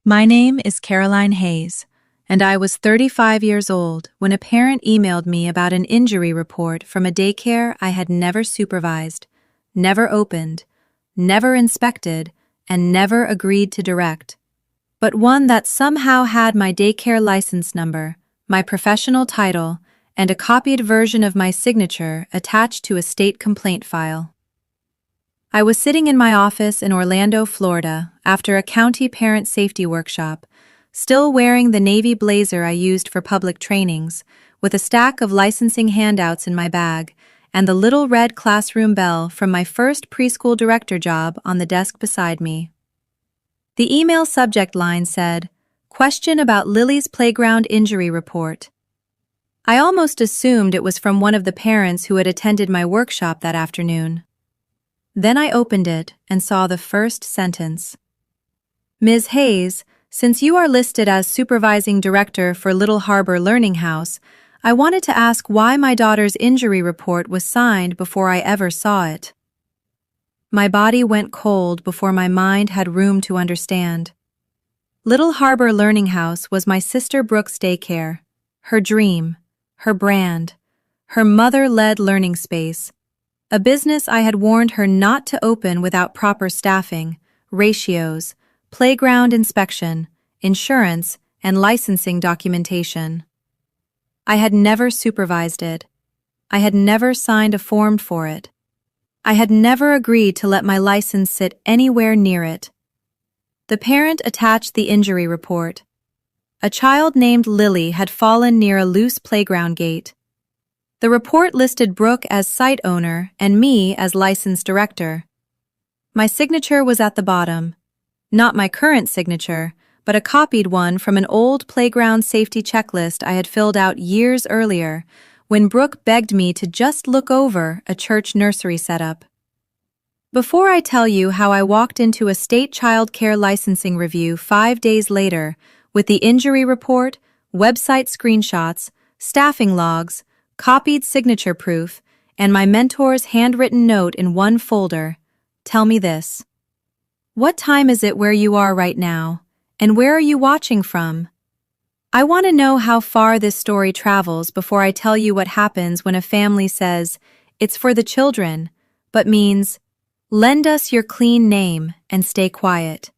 My name is Caroline Hayes, and I was 35 years old when a parent emailed me about an injury report from a daycare I had never supervised, never opened, never inspected, and never agreed to direct, but one that somehow had my daycare license number, my professional title, and a copied version of my signature attached to a state complaint file. I was sitting in my office in Orlando, Florida, after a county parent safety workshop, still wearing the navy blazer I used for public trainings, with a stack of licensing handouts in my bag, and the little red classroom bell from my first preschool director job on the desk beside me. The email subject line said, "Question about Lily's playground injury report." I almost assumed it was from one of the parents who had attended my workshop that afternoon. Then I opened it and saw the first sentence. "Ms. Hayes, since you are listed as Supervising Director for Little Harbor Learning House, I wanted to ask why my daughter's injury report was signed before I ever saw it." My body went cold before my mind had room to understand. Little Harbor Learning House was my sister Brooke's daycare, her dream, her brand, her mother-led learning space, a business I had warned her not to open without proper staffing, ratios, playground inspection, insurance, and licensing documentation. I had never supervised it. I had never signed a form for it. I had never agreed to let my license sit anywhere near it. The parent attached the injury report. A child named Lily had fallen near a loose playground gate. The report listed Brooke as site owner and me as license director. My signature was at the bottom. Not my current signature, but a copied one from an old playground safety checklist I had filled out years earlier when Brooke begged me to just look over a church nursery setup. Before I tell you how I walked into a state child care licensing review 5 days later with the injury report, website screenshots, staffing logs, copied signature proof, and my mentor's handwritten note in one folder, tell me this. What time is it where you are right now, and where are you watching from? I want to know how far this story travels before I tell you what happens when a family says, "It's for the children," but means, "Lend us your clean name and stay quiet."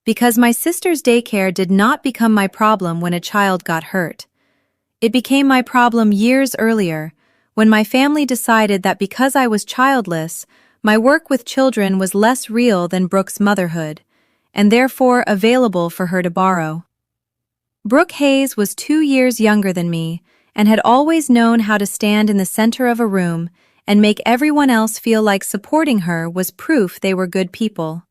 Because my sister's daycare did not become my problem when a child got hurt. It became my problem years earlier, when my family decided that because I was childless, my work with children was less real than Brooke's motherhood, and therefore available for her to borrow. Brooke Hayes was 2 years younger than me, and had always known how to stand in the center of a room and make everyone else feel like supporting her was proof they were good people.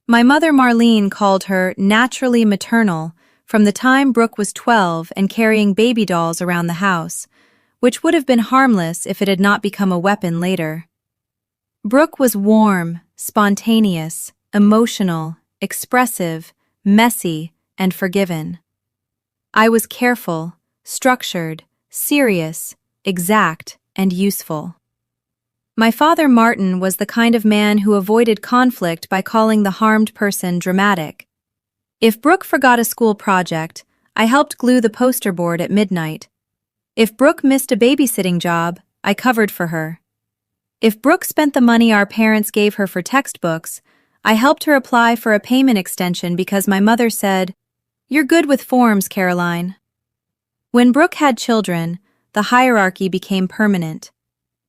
My mother Marlene called her naturally maternal, from the time Brooke was 12 and carrying baby dolls around the house, which would have been harmless if it had not become a weapon later. Brooke was warm, spontaneous, emotional, expressive, messy, and forgiven. I was careful, structured, serious, exact, and useful. My father Martin was the kind of man who avoided conflict by calling the harmed person dramatic. If Brooke forgot a school project, I helped glue the poster board at midnight. If Brooke missed a babysitting job, I covered for her. If Brooke spent the money our parents gave her for textbooks, I helped her apply for a payment extension because my mother said, "You're good with forms, Caroline." When Brooke had children, the hierarchy became permanent.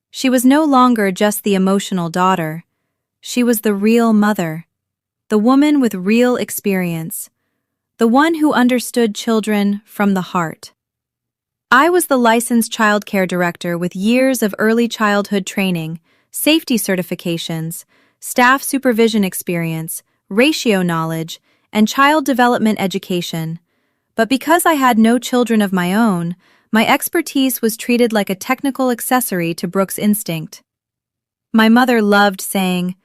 She was no longer just the emotional daughter. She was the real mother. The woman with real experience, the one who understood children from the heart. I was the licensed child care director with years of early childhood training, safety certifications, staff supervision experience, ratio knowledge, and child development education. But because I had no children of my own, my expertise was treated like a technical accessory to Brooke's instinct. My mother loved saying,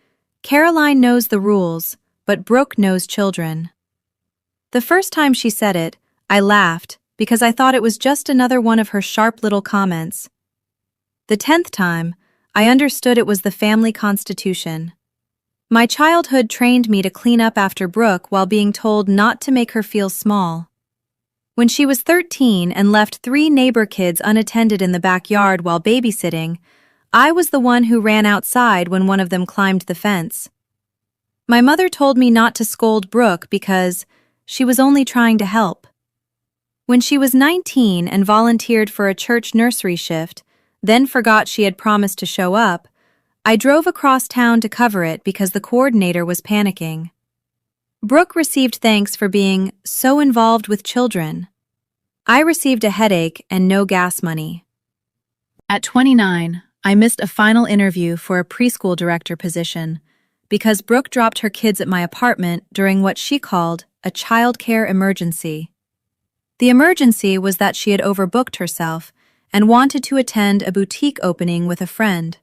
"Caroline knows the rules, but Brooke knows children." The first time she said it, I laughed because I thought it was just another one of her sharp little comments. The 10th time, I understood it was the family constitution. My childhood trained me to clean up after Brooke while being told not to make her feel small. When she was 13 and left 3 neighbor kids unattended in the backyard while babysitting, I was the one who ran outside when one of them climbed the fence. My mother told me not to scold Brooke because she was only trying to help. When she was 19 and volunteered for a church nursery shift, then forgot she had promised to show up, I drove across town to cover it because the coordinator was panicking. Brooke received thanks for being so involved with children. I received a headache and no gas money. At 29, I missed a final interview for a preschool director position because Brooke dropped her kids at my apartment during what she called a childcare emergency. The emergency was that she had overbooked herself and wanted to attend a boutique opening with a friend.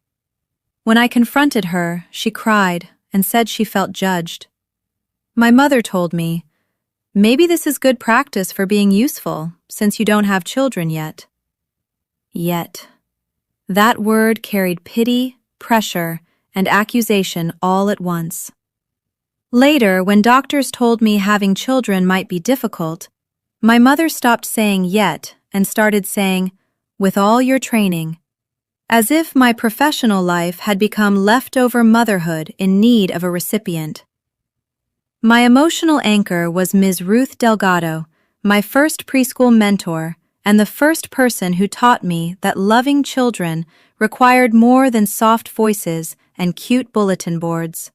When I confronted her, she cried and said she felt judged. My mother told me, "Maybe this is good practice for being useful, since you don't have children yet." Yet. That word carried pity, pressure, and accusation all at once. Later, when doctors told me having children might be difficult, my mother stopped saying "yet" and started saying, "with all your training," as if my professional life had become leftover motherhood in need of a recipient. My emotional anchor was Ms. Ruth Delgado, my first preschool mentor and the first person who taught me that loving children required more than soft voices and cute bulletin boards.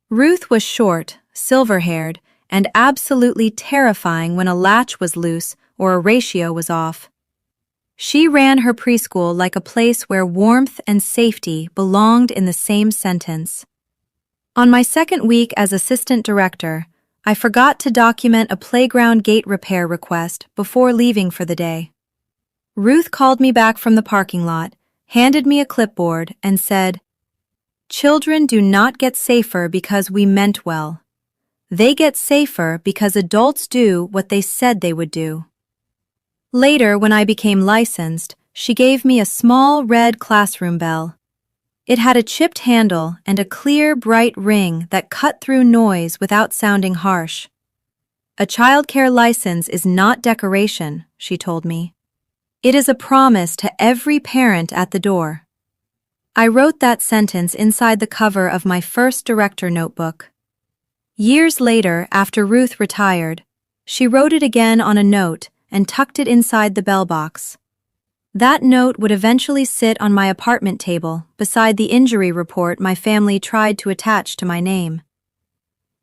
Ruth was short, silver-haired, and absolutely terrifying when a latch was loose or a ratio was off. She ran her preschool like a place where warmth and safety belonged in the same sentence. On my second week as assistant director, I forgot to document a playground gate repair request before leaving for the day. Ruth called me back from the parking lot, handed me a clipboard, and said, "Children do not get safer because we meant well. They get safer because adults do what they said they would do." Later, when I became licensed, she gave me a small red classroom bell. It had a chipped handle and a clear, bright ring that cut through noise without sounding harsh. "A childcare license is not decoration," she told me. "It is a promise to every parent at the door." I wrote that sentence inside the cover of my first director notebook. Years later, after Ruth retired, she wrote it again on a note and tucked it inside the bell box. That note would eventually sit on my apartment table beside the injury report my family tried to attach to my name.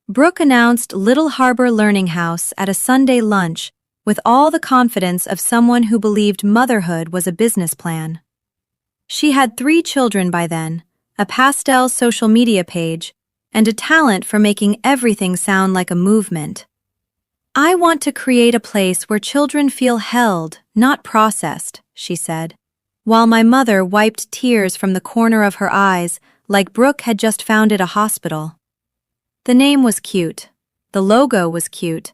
Brooke announced Little Harbor Learning House at a Sunday lunch with all the confidence of someone who believed motherhood was a business plan. She had 3 children by then, a pastel social media page, and a talent for making everything sound like a movement. "I want to create a place where children feel held, not processed," she said, while my mother wiped tears from the corner of her eyes like Brooke had just founded a hospital. The name was cute. The logo was cute.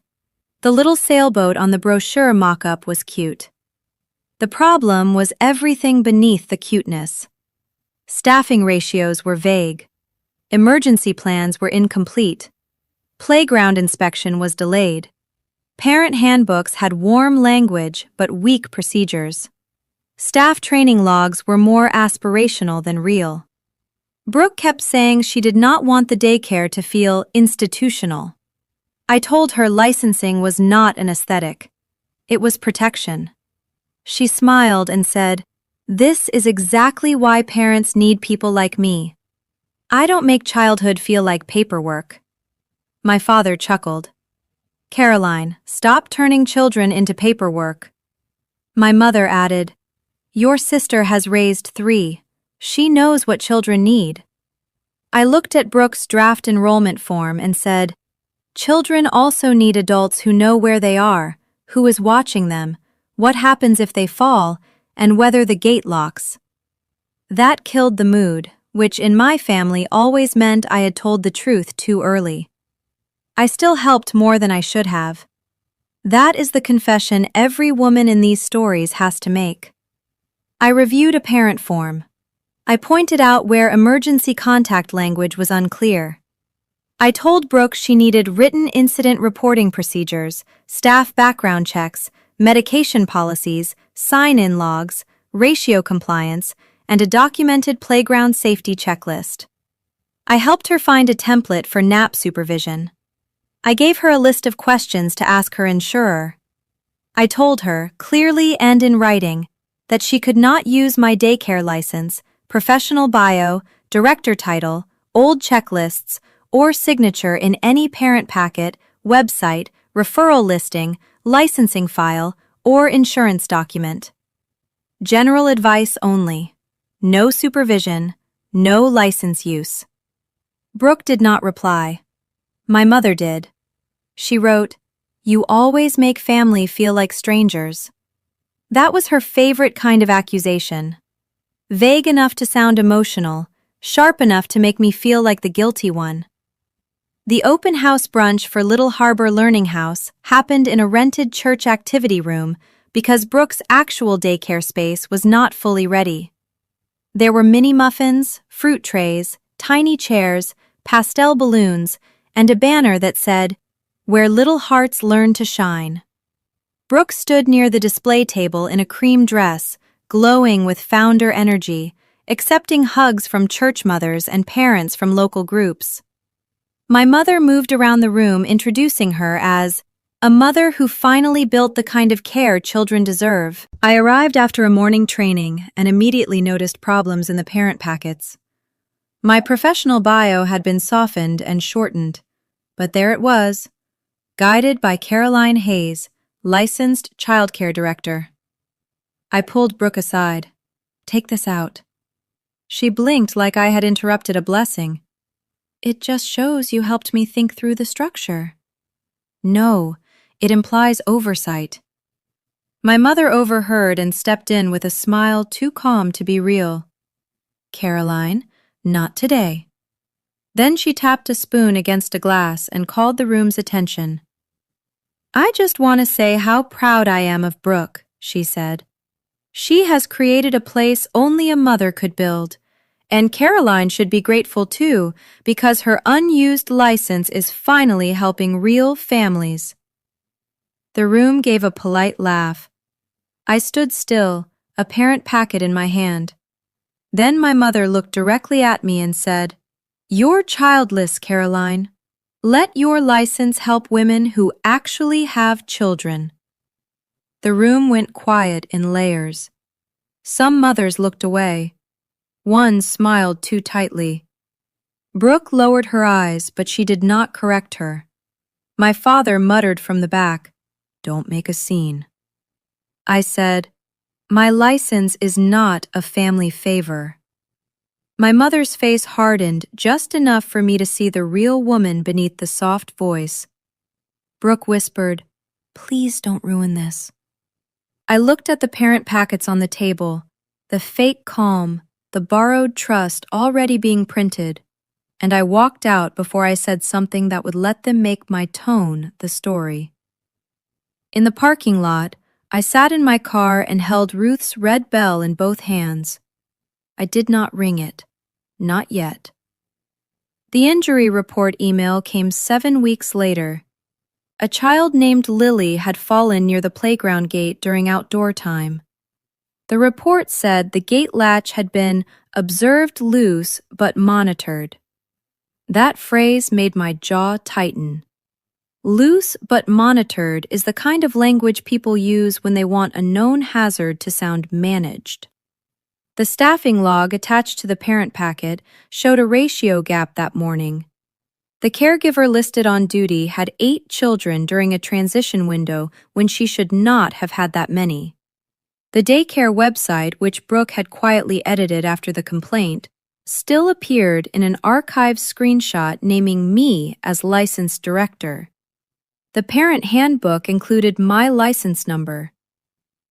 The little sailboat on the brochure mock-up was cute. The problem was everything beneath the cuteness. Staffing ratios were vague. Emergency plans were incomplete. Playground inspection was delayed. Parent handbooks had warm language but weak procedures. Staff training logs were more aspirational than real. Brooke kept saying she did not want the daycare to feel institutional. I told her licensing was not an aesthetic. It was protection. She smiled and said, "This is exactly why parents need people like me. I don't make childhood feel like paperwork." My father chuckled. "Caroline, stop turning children into paperwork." My mother added, "Your sister has raised 3. She knows what children need." I looked at Brooke's draft enrollment form and said, "Children also need adults who know where they are, who is watching them, what happens if they fall, and whether the gate locks." That killed the mood, which in my family always meant I had told the truth too early. I still helped more than I should have. That is the confession every woman in these stories has to make. I reviewed a parent form. I pointed out where emergency contact language was unclear. I told Brooke she needed written incident reporting procedures, staff background checks, medication policies, sign-in logs, ratio compliance, and a documented playground safety checklist. I helped her find a template for nap supervision. I gave her a list of questions to ask her insurer. I told her, clearly and in writing, that she could not use my daycare license, professional bio, director title, old checklists, or signature in any parent packet, website, referral listing, licensing file, or insurance document. General advice only. No supervision, no license use. Brooke did not reply. My mother did. She wrote, "You always make family feel like strangers." That was her favorite kind of accusation. Vague enough to sound emotional, sharp enough to make me feel like the guilty one. The open house brunch for Little Harbor Learning House happened in a rented church activity room because Brooke's actual daycare space was not fully ready. There were mini muffins, fruit trays, tiny chairs, pastel balloons, and a banner that said, "Where Little Hearts Learn to Shine." Brooke stood near the display table in a cream dress, glowing with founder energy, accepting hugs from church mothers and parents from local groups. My mother moved around the room introducing her as a mother who finally built the kind of care children deserve. I arrived after a morning training and immediately noticed problems in the parent packets. My professional bio had been softened and shortened, but there it was, guided by Caroline Hayes, licensed childcare director. I pulled Brooke aside. "Take this out." She blinked like I had interrupted a blessing. "It just shows you helped me think through the structure." "No, it implies oversight." My mother overheard and stepped in with a smile too calm to be real. "Caroline, not today." Then she tapped a spoon against a glass and called the room's attention. "I just want to say how proud I am of Brooke," she said. "She has created a place only a mother could build. And Caroline should be grateful too, because her unused license is finally helping real families." The room gave a polite laugh. I stood still, a parent packet in my hand. Then my mother looked directly at me and said, "You're childless, Caroline. Let your license help women who actually have children." The room went quiet in layers. Some mothers looked away. One smiled too tightly. Brooke lowered her eyes, but she did not correct her. My father muttered from the back, "Don't make a scene." I said, "My license is not a family favor." My mother's face hardened just enough for me to see the real woman beneath the soft voice. Brooke whispered, "Please don't ruin this." I looked at the parent packets on the table, the fake calm, the borrowed trust already being printed, and I walked out before I said something that would let them make my tone the story. In the parking lot, I sat in my car and held Ruth's red bell in both hands. I did not ring it. Not yet. The injury report email came 7 weeks later. A child named Lily had fallen near the playground gate during outdoor time. The report said the gate latch had been observed loose but monitored. That phrase made my jaw tighten. Loose but monitored is the kind of language people use when they want a known hazard to sound managed. The staffing log attached to the parent packet showed a ratio gap that morning. The caregiver listed on duty had 8 children during a transition window when she should not have had that many. The daycare website, which Brooke had quietly edited after the complaint, still appeared in an archived screenshot naming me as licensed director. The parent handbook included my license number.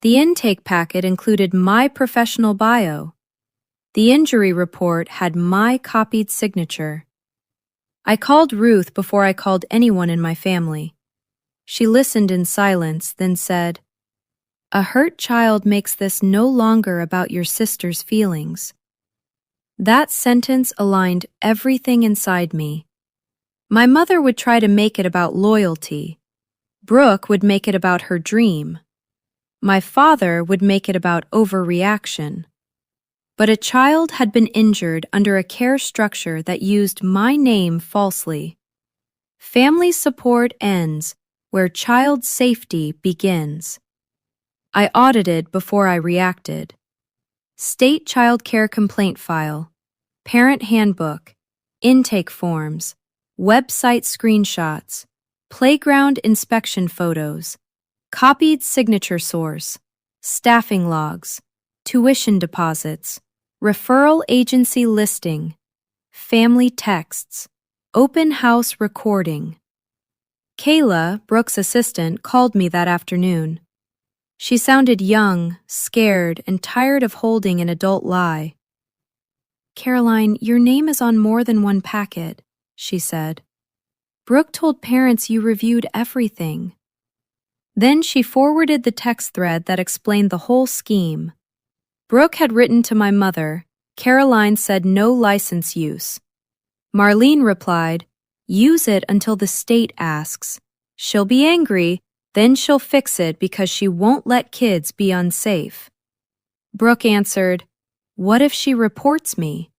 The intake packet included my professional bio. The injury report had my copied signature. I called Ruth before I called anyone in my family. She listened in silence, then said, "A hurt child makes this no longer about your sister's feelings." That sentence aligned everything inside me. My mother would try to make it about loyalty. Brooke would make it about her dream. My father would make it about overreaction. But a child had been injured under a care structure that used my name falsely. Family support ends where child safety begins. I audited before I reacted. State child care complaint file, parent handbook, intake forms, website screenshots, playground inspection photos, copied signature source, staffing logs, tuition deposits, referral agency listing, family texts, open house recording. Kayla, Brooke's assistant, called me that afternoon. She sounded young, scared, and tired of holding an adult lie. "Caroline, your name is on more than one packet," she said. "Brooke told parents you reviewed everything." Then she forwarded the text thread that explained the whole scheme. Brooke had written to my mother. Caroline said no license use. Marlene replied, "Use it until the state asks. She'll be angry, then she'll fix it because she won't let kids be unsafe." Brooke answered, "What if she reports me?"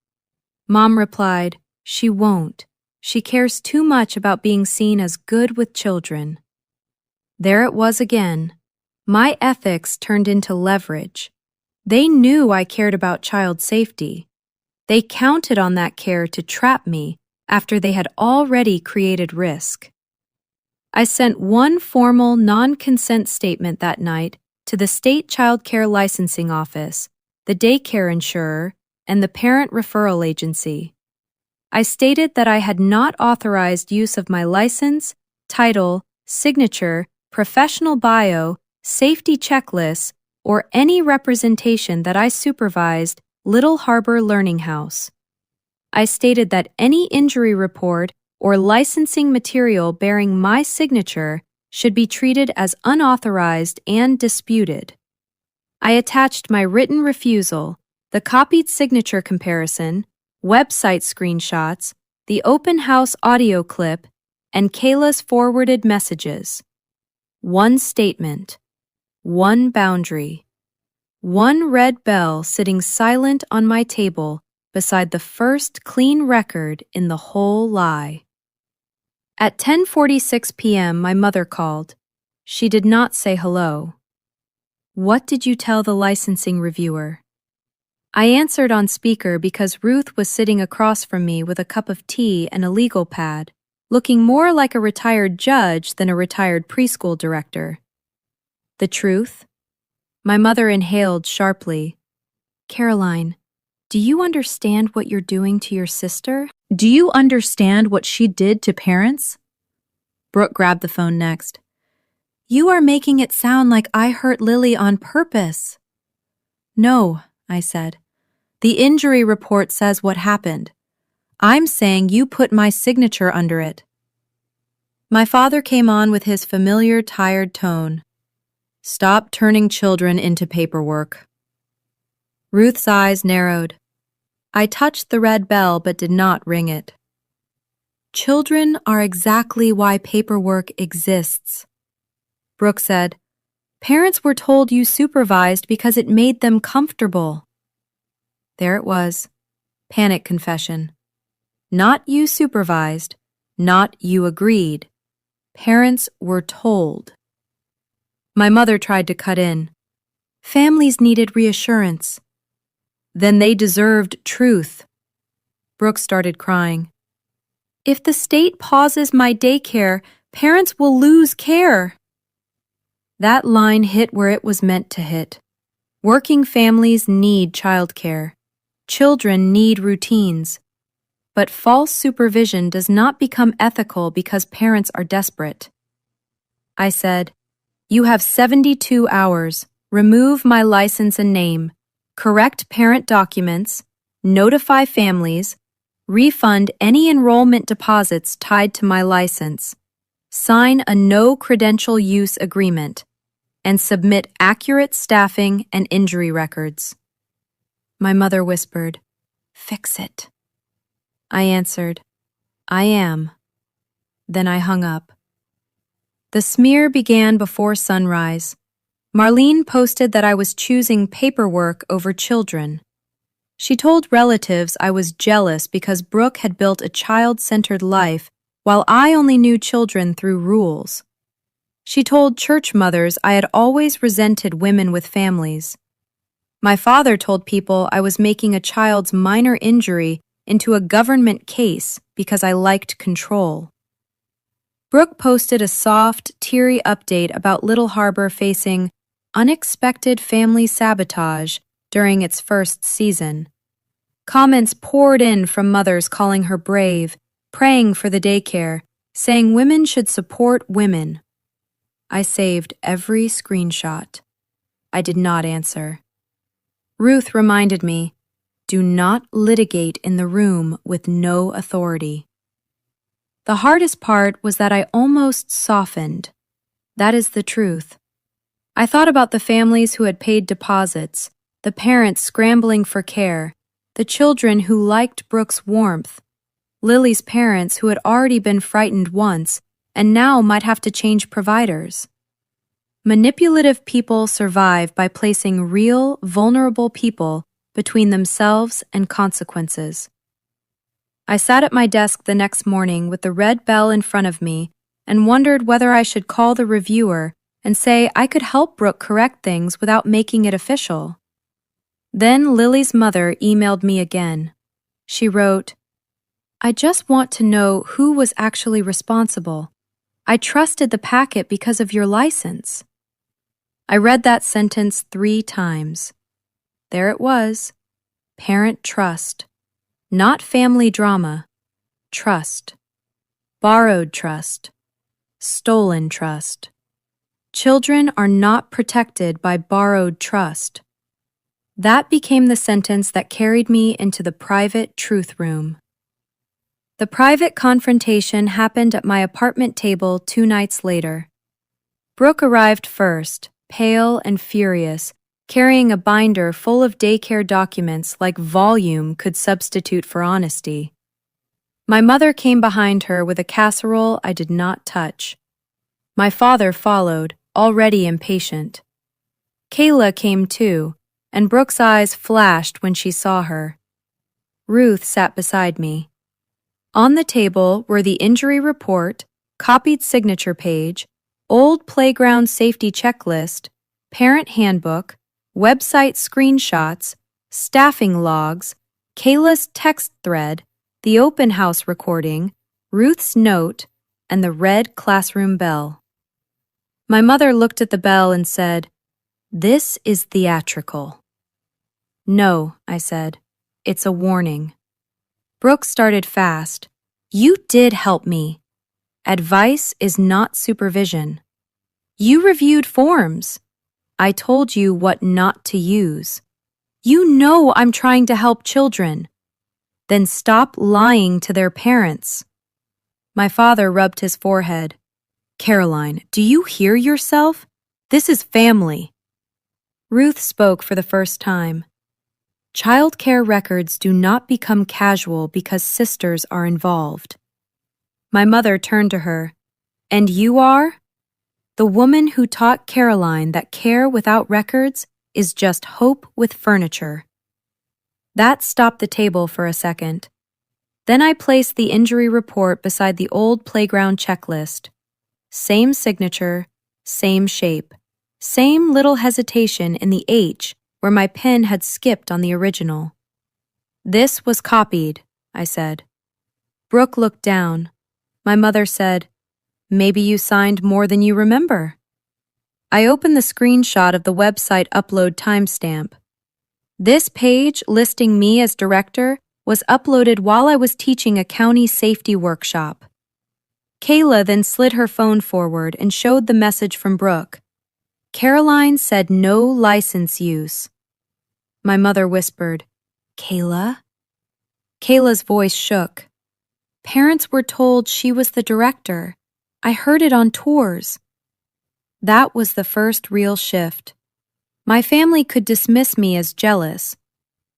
Mom replied, "She won't. She cares too much about being seen as good with children." There it was again. My ethics turned into leverage. They knew I cared about child safety. They counted on that care to trap me after they had already created risk. I sent one formal non-consent statement that night to the state child care licensing office, the daycare insurer, and the parent referral agency. I stated that I had not authorized use of my license, title, signature, professional bio, safety checklist, or any representation that I supervised Little Harbor Learning House. I stated that any injury report or licensing material bearing my signature should be treated as unauthorized and disputed. I attached my written refusal, the copied signature comparison, website screenshots, the open house audio clip, and Kayla's forwarded messages. One statement, one boundary, one red bell sitting silent on my table beside the first clean record in the whole lie. At 10:46 p.m., my mother called. She did not say hello. "What did you tell the licensing reviewer?" I answered on speaker because Ruth was sitting across from me with a cup of tea and a legal pad, looking more like a retired judge than a retired preschool director. "The truth?" My mother inhaled sharply. "Caroline, do you understand what you're doing to your sister? Do you understand what she did to parents?" Brooke grabbed the phone next. "You are making it sound like I hurt Lily on purpose." "No," I said. "The injury report says what happened. I'm saying you put my signature under it." My father came on with his familiar tired tone. "Stop turning children into paperwork." Ruth's eyes narrowed. I touched the red bell but did not ring it. "Children are exactly why paperwork exists." Brooke said, "Parents were told you supervised because it made them comfortable." There it was. Panic confession. Not you supervised, not you agreed. Parents were told. My mother tried to cut in. Families needed reassurance. Then they deserved truth. Brooke started crying. "If the state pauses my daycare, parents will lose care." That line hit where it was meant to hit. Working families need childcare. Children need routines. But false supervision does not become ethical because parents are desperate. I said, "You have 72 hours. Remove my license and name. Correct parent documents. Notify families. Refund any enrollment deposits tied to my license. Sign a no credential use agreement. And submit accurate staffing and injury records." My mother whispered, "Fix it." I answered, "I am." Then I hung up. The smear began before sunrise. Marlene posted that I was choosing paperwork over children. She told relatives I was jealous because Brooke had built a child-centered life while I only knew children through rules. She told church mothers I had always resented women with families. My father told people I was making a child's minor injury into a government case because I liked control. Brooke posted a soft, teary update about Little Harbor facing unexpected family sabotage during its first season. Comments poured in from mothers calling her brave, praying for the daycare, saying women should support women. I saved every screenshot. I did not answer. Ruth reminded me, do not litigate in the room with no authority. The hardest part was that I almost softened. That is the truth. I thought about the families who had paid deposits, the parents scrambling for care, the children who liked Brooke's warmth, Lily's parents who had already been frightened once and now might have to change providers. Manipulative people survive by placing real, vulnerable people between themselves and consequences. I sat at my desk the next morning with the red bell in front of me and wondered whether I should call the reviewer and say I could help Brooke correct things without making it official. Then Lily's mother emailed me again. She wrote, I just want to know who was actually responsible. I trusted the packet because of your license. I read that sentence 3 times. There it was. Parent trust. Not family drama. Trust. Borrowed trust. Stolen trust. Children are not protected by borrowed trust. That became the sentence that carried me into the private truth room. The private confrontation happened at my apartment table 2 nights later. Brooke arrived first, pale and furious, carrying a binder full of daycare documents like volume could substitute for honesty. My mother came behind her with a casserole I did not touch. My father followed, already impatient. Kayla came too, and Brooke's eyes flashed when she saw her. Ruth sat beside me. On the table were the injury report, copied signature page, old playground safety checklist, parent handbook, website screenshots, staffing logs, Kayla's text thread, the open house recording, Ruth's note, and the red classroom bell. My mother looked at the bell and said, "This is theatrical." "No," I said. "It's a warning." Brooke started fast. "You did help me. Advice is not supervision. You reviewed forms. I told you what not to use. You know I'm trying to help children. Then stop lying to their parents." My father rubbed his forehead. "Caroline, do you hear yourself? This is family." Ruth spoke for the first time. Child care records do not become casual because sisters are involved. My mother turned to her. "And you are?" "The woman who taught Caroline that care without records is just hope with furniture." That stopped the table for a second. Then I placed the injury report beside the old playground checklist. Same signature, same shape, same little hesitation in the H where my pen had skipped on the original. "This was copied," I said. Brooke looked down. My mother said, "Maybe you signed more than you remember." I opened the screenshot of the website upload timestamp. This page listing me as director was uploaded while I was teaching a county safety workshop. Kayla then slid her phone forward and showed the message from Brooke. Caroline said no license use. My mother whispered, "Kayla?" Kayla's voice shook. Parents were told she was the director. I heard it on tours. That was the first real shift. My family could dismiss me as jealous.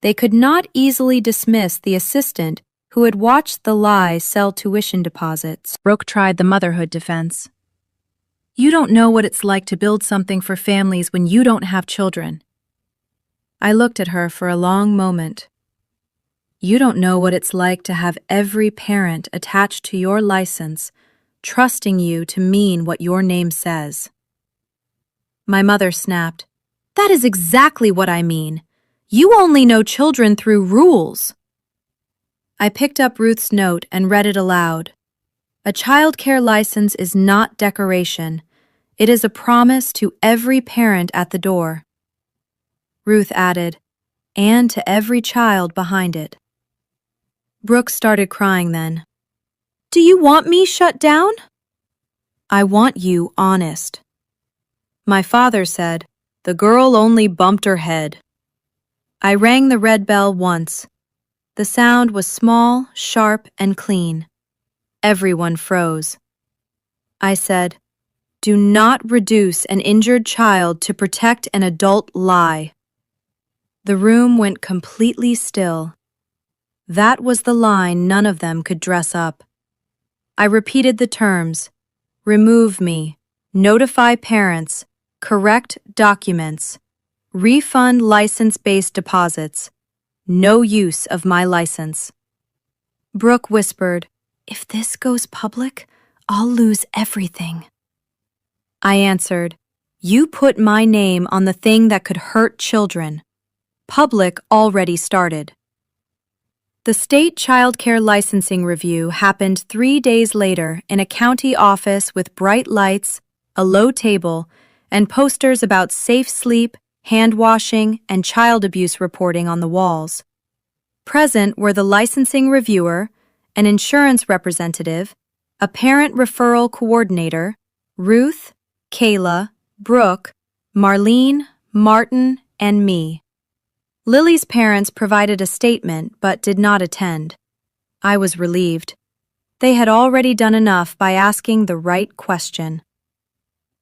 They could not easily dismiss the assistant who had watched the lie sell tuition deposits. Brooke tried the motherhood defense. You don't know what it's like to build something for families when you don't have children. I looked at her for a long moment. You don't know what it's like to have every parent attached to your license, trusting you to mean what your name says. My mother snapped, That is exactly what I mean. You only know children through rules. I picked up Ruth's note and read it aloud. A childcare license is not decoration. It is a promise to every parent at the door. Ruth added, and to every child behind it. Brooke started crying then. Do you want me shut down? I want you honest. My father said, The girl only bumped her head. I rang the red bell once. The sound was small, sharp, and clean. Everyone froze. I said, Do not reduce an injured child to protect an adult lie. The room went completely still. That was the line none of them could dress up. I repeated the terms, remove me, notify parents, correct documents, refund license-based deposits, no use of my license. Brooke whispered, If this goes public, I'll lose everything. I answered, You put my name on the thing that could hurt children. Public already started. The state child care licensing review happened 3 days later in a county office with bright lights, a low table, and posters about safe sleep, hand washing, and child abuse reporting on the walls. Present were the licensing reviewer, an insurance representative, a parent referral coordinator, Ruth, Kayla, Brooke, Marlene, Martin, and me. Lily's parents provided a statement but did not attend. I was relieved. They had already done enough by asking the right question.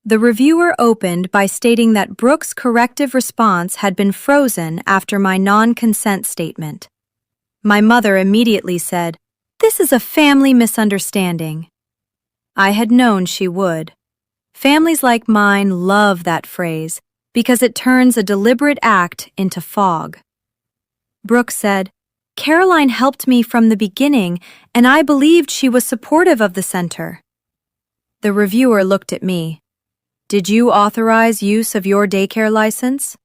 The reviewer opened by stating that Brooke's corrective response had been frozen after my non-consent statement. My mother immediately said, This is a family misunderstanding. I had known she would. Families like mine love that phrase because it turns a deliberate act into fog. Brooke said, Caroline helped me from the beginning, and I believed she was supportive of the center. The reviewer looked at me. Did you authorize use of your daycare license?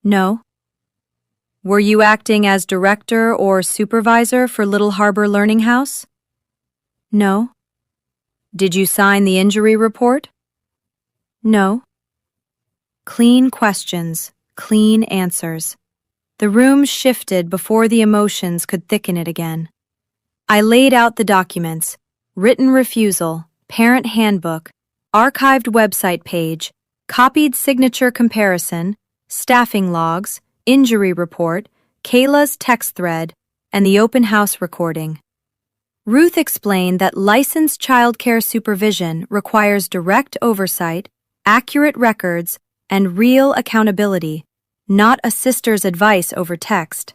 No. Were you acting as director or supervisor for Little Harbor Learning House? No. Did you sign the injury report? No. Clean questions, clean answers. The room shifted before the emotions could thicken it again. I laid out the documents, written refusal, parent handbook, archived website page, copied signature comparison, staffing logs, injury report, Kayla's text thread, and the open house recording. Ruth explained that licensed child care supervision requires direct oversight, accurate records, and real accountability, not a sister's advice over text.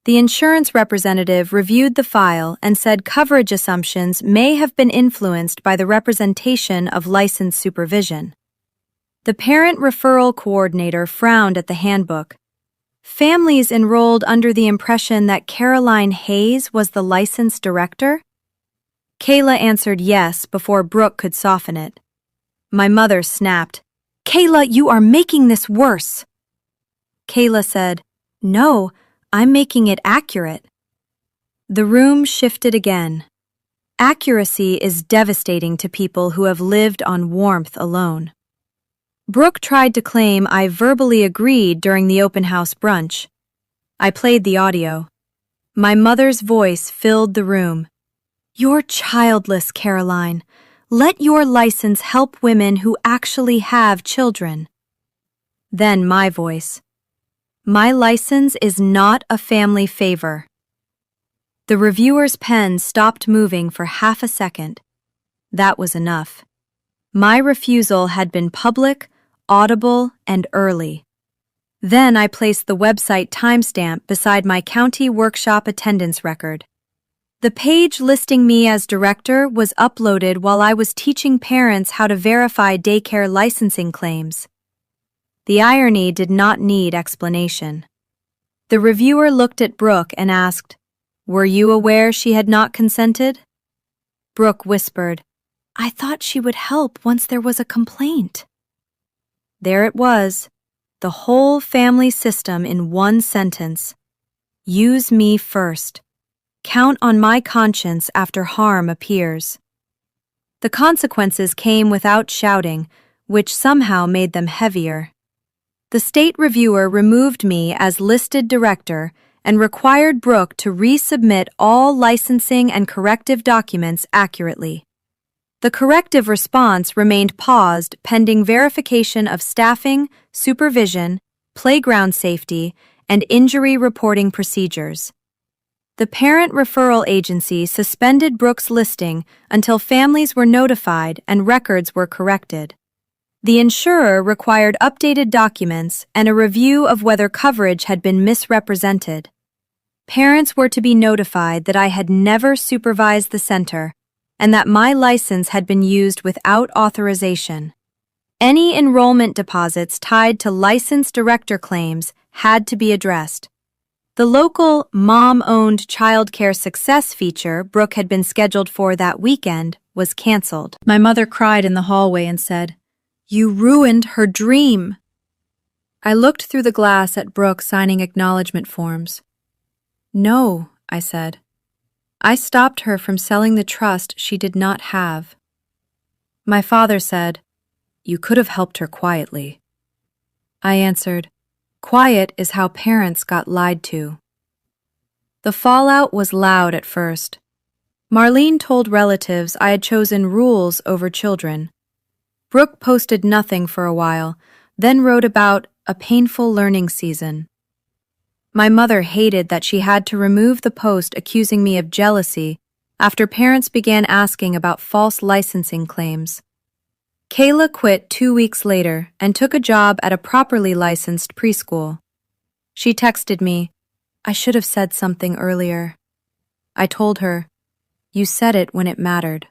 The insurance representative reviewed the file and said coverage assumptions may have been influenced by the representation of licensed supervision. The parent referral coordinator frowned at the handbook. Families enrolled under the impression that Caroline Hayes was the licensed director? Kayla answered yes before Brooke could soften it. My mother snapped, Kayla, you are making this worse. Kayla said, No, I'm making it accurate. The room shifted again. Accuracy is devastating to people who have lived on warmth alone. Brooke tried to claim I verbally agreed during the open house brunch. I played the audio. My mother's voice filled the room. You're childless, Caroline. Let your license help women who actually have children. Then my voice. My license is not a family favor. The reviewer's pen stopped moving for half a second. That was enough. My refusal had been public, audible, and early. Then I placed the website timestamp beside my county workshop attendance record. The page listing me as director was uploaded while I was teaching parents how to verify daycare licensing claims. The irony did not need explanation. The reviewer looked at Brooke and asked, "Were you aware she had not consented?" Brooke whispered, "I thought she would help once there was a complaint." There it was, the whole family system in one sentence. Use me first. Count on my conscience after harm appears. The consequences came without shouting, which somehow made them heavier. The state reviewer removed me as listed director and required Brooke to resubmit all licensing and corrective documents accurately. The corrective response remained paused pending verification of staffing, supervision, playground safety, and injury reporting procedures. The parent referral agency suspended Brooke's listing until families were notified and records were corrected. The insurer required updated documents and a review of whether coverage had been misrepresented. Parents were to be notified that I had never supervised the center and that my license had been used without authorization. Any enrollment deposits tied to licensed director claims had to be addressed. The local mom-owned childcare success feature Brooke had been scheduled for that weekend was canceled. My mother cried in the hallway and said, "You ruined her dream." I looked through the glass at Brooke signing acknowledgement forms. "No," I said. "I stopped her from selling the trust she did not have." My father said, "You could have helped her quietly." I answered, "Quiet is how parents got lied to." The fallout was loud at first. Marlene told relatives I had chosen rules over children. Brooke posted nothing for a while, then wrote about a painful learning season. My mother hated that she had to remove the post accusing me of jealousy after parents began asking about false licensing claims. Kayla quit 2 weeks later and took a job at a properly licensed preschool. She texted me, "I should have said something earlier." I told her, "You said it when it mattered."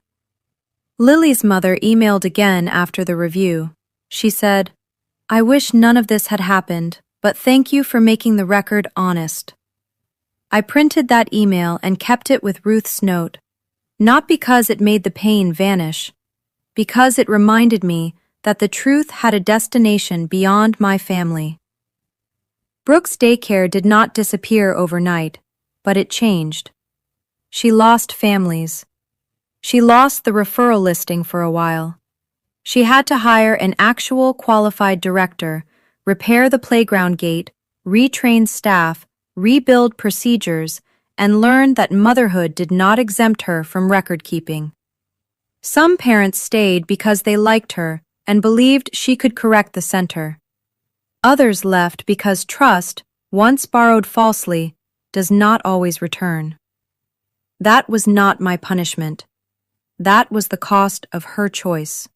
Lily's mother emailed again after the review. She said, "I wish none of this had happened, but thank you for making the record honest." I printed that email and kept it with Ruth's note, not because it made the pain vanish, because it reminded me that the truth had a destination beyond my family. Brooke's daycare did not disappear overnight, but it changed. She lost families. She lost the referral listing for a while. She had to hire an actual qualified director, repair the playground gate, retrain staff, rebuild procedures, and learn that motherhood did not exempt her from record keeping. Some parents stayed because they liked her and believed she could correct the center. Others left because trust, once borrowed falsely, does not always return. That was not my punishment. That was the cost of her choice.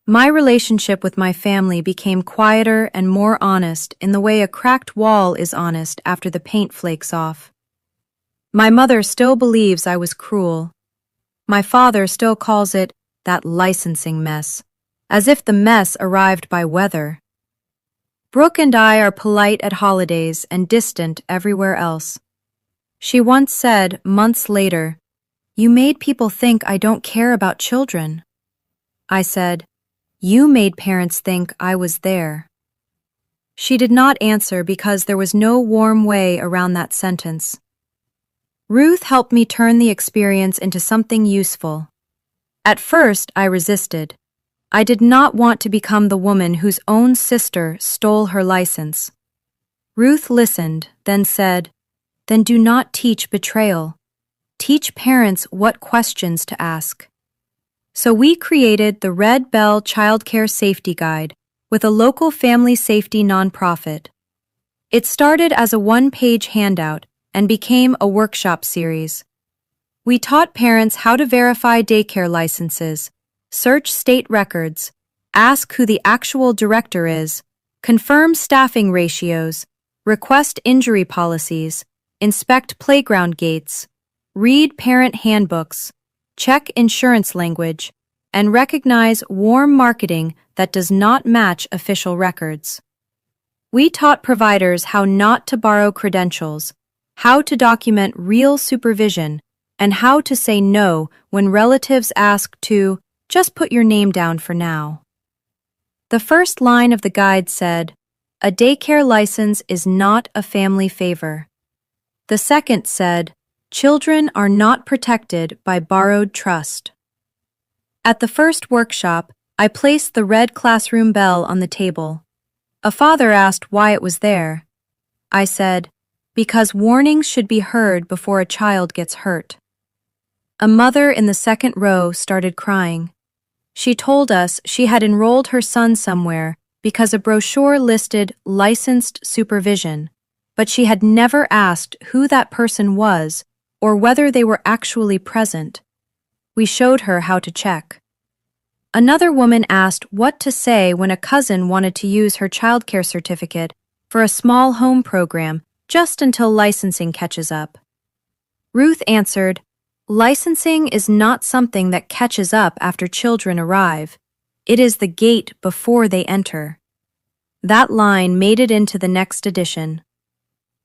My relationship with my family became quieter and more honest in the way a cracked wall is honest after the paint flakes off. My mother still believes I was cruel. My father still calls it that licensing mess, as if the mess arrived by weather. Brooke and I are polite at holidays and distant everywhere else. She once said, months later, "You made people think I don't care about children." I said, "You made parents think I was there." She did not answer because there was no warm way around that sentence. Ruth helped me turn the experience into something useful. At first, I resisted. I did not want to become the woman whose own sister stole her license. Ruth listened, then said, "Then do not teach betrayal. Teach parents what questions to ask." So we created the Red Bell Childcare Safety Guide with a local family safety nonprofit. It started as a one-page handout and became a workshop series. We taught parents how to verify daycare licenses, search state records, ask who the actual director is, confirm staffing ratios, request injury policies, inspect playground gates, read parent handbooks, check insurance language, and recognize warm marketing that does not match official records. We taught providers how not to borrow credentials, how to document real supervision, and how to say no when relatives ask to just put your name down for now. The first line of the guide said, "A daycare license is not a family favor." The second said, "Children are not protected by borrowed trust." At the first workshop, I placed the red classroom bell on the table. A father asked why it was there. I said, "Because warnings should be heard before a child gets hurt." A mother in the second row started crying. She told us she had enrolled her son somewhere because a brochure listed licensed supervision, but she had never asked who that person was or whether they were actually present. We showed her how to check. Another woman asked what to say when a cousin wanted to use her childcare certificate for a small home program just until licensing catches up. Ruth answered, "Licensing is not something that catches up after children arrive. It is the gate before they enter." That line made it into the next edition.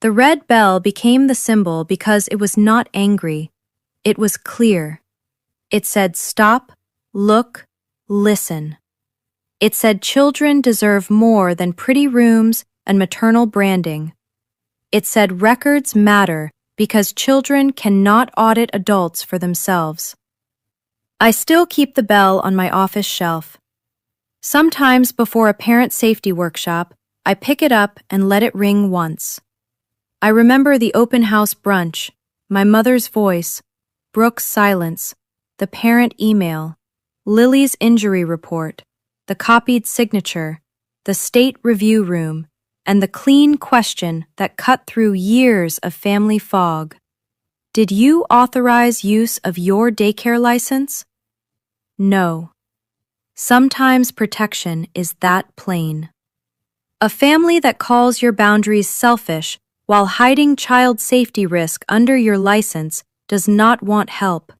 The red bell became the symbol because it was not angry. It was clear. It said stop, look, listen. It said children deserve more than pretty rooms and maternal branding. It said records matter because children cannot audit adults for themselves. I still keep the bell on my office shelf. Sometimes before a parent safety workshop, I pick it up and let it ring once. I remember the open house brunch, my mother's voice, Brooke's silence, the parent email, Lily's injury report, the copied signature, the state review room, and the clean question that cut through years of family fog. Did you authorize use of your daycare license? No. Sometimes protection is that plain. A family that calls your boundaries selfish while hiding child safety risk under your license does not want help.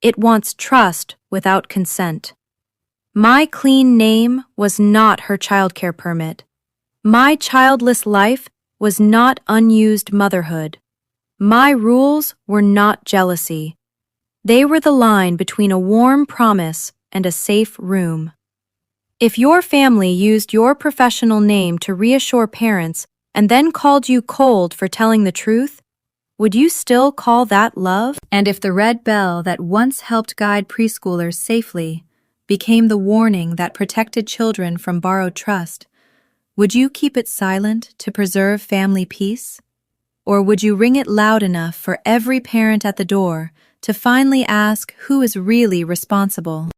It wants trust without consent. My clean name was not her childcare permit. My childless life was not unused motherhood. My rules were not jealousy. They were the line between a warm promise and a safe room. If your family used your professional name to reassure parents and then called you cold for telling the truth, would you still call that love? And if the red bell that once helped guide preschoolers safely became the warning that protected children from borrowed trust, would you keep it silent to preserve family peace? Or would you ring it loud enough for every parent at the door to finally ask who is really responsible?